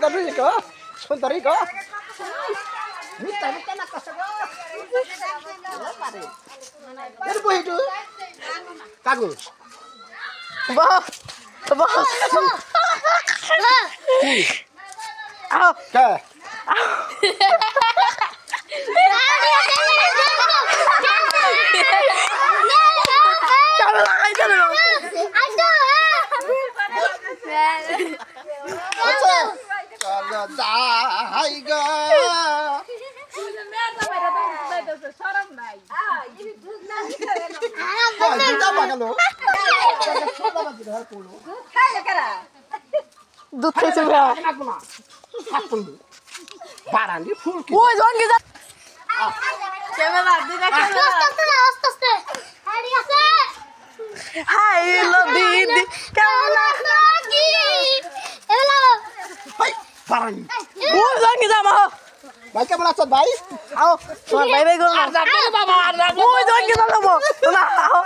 সুন্দরী গো সুন্দরী গো মিথ্যা মিথ্যা না কষ্ট গো পারে এর বইটু কাগজ বাহ বাহ আও কে চলো লাগাই চলো আচ্ছা চলো যাই গো দুধ খাইছে ভাই বারান্দি ফুল ওই জঙ্গি যা ক্যামেরা দিদা ক্যামেরা আস্তে আস্তে হাড়ি আছে হাই লো দিদি কেমন লাগি এলা বারান্দি ওই জঙ্গি যা মা ভাই কেমন আছো ভাই আও তোমার ভাই ভাই গো আর যাবে বাবা আর যাবে ওই জঙ্গি যা না আও